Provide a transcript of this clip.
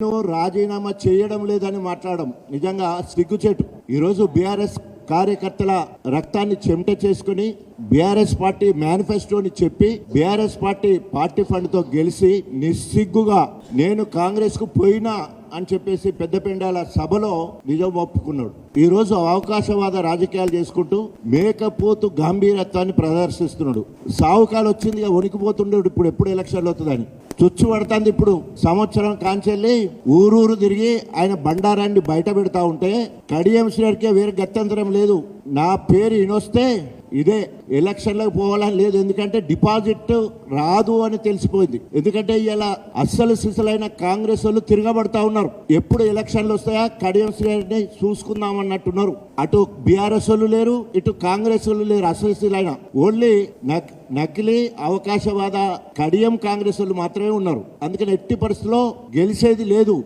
రాజీనామా చేయడం లేదని మాట్లాడడం నిజంగా సిగ్గుచేటు. ఈరోజు బీఆర్ఎస్ కార్యకర్తల రక్తాన్ని చెమట చేసుకుని బీఆర్ఎస్ పార్టీ మేనిఫెస్టోని చెప్పి బీఆర్ఎస్ పార్టీ ఫండ్ తో గెలిచి నిస్సిగ్గుగా నేను కాంగ్రెస్ కు పోయినా అని చెప్పేసి పెద్దపెండాల సభలో నిజం ఒప్పుకున్నాడు. ఈ రోజు అవకాశవాద రాజకీయాలు చేసుకుంటూ మేకపోతు గంభీరత్వాన్ని ప్రదర్శిస్తున్నాడు. సావుకాలు వచ్చింది వణికిపోతుండేడు. ఇప్పుడు ఎప్పుడు ఎలక్షన్లు అవుతుందని చుచ్చు పడుతుంది. ఇప్పుడు సంవత్సరం కాంచెల్లి ఊరూరు తిరిగి ఆయన బండారాన్ని బయట పెడతా ఉంటే కడియం శ్రీకే వేరే గత్యంతరం లేదు. నా పేరు ఇనొస్తే ఇదే ఎలక్షన్లకు పోవాలని లేదు. ఎందుకంటే డిపాజిట్ రాదు అని తెలిసిపోయింది. ఎందుకంటే ఇలా అస్సలు సిసలైన కాంగ్రెస్ వాళ్ళు తిరగబడతా ఉన్నారు. ఎప్పుడు ఎలక్షన్లు వస్తాయా కడియం శ్రీని చూసుకుందాం అన్నట్టున్నారు. అటు బీఆర్ఎస్ వాళ్ళు లేరు, ఇటు కాంగ్రెస్ వాళ్ళు లేరు. అసలు సిసలైన ఓన్లీ నకిలీ అవకాశవాద కడియం కాంగ్రెస్ వాళ్ళు మాత్రమే ఉన్నారు. అందుకని ఎట్టి పరిస్థితుల్లో గెలిచేది లేదు.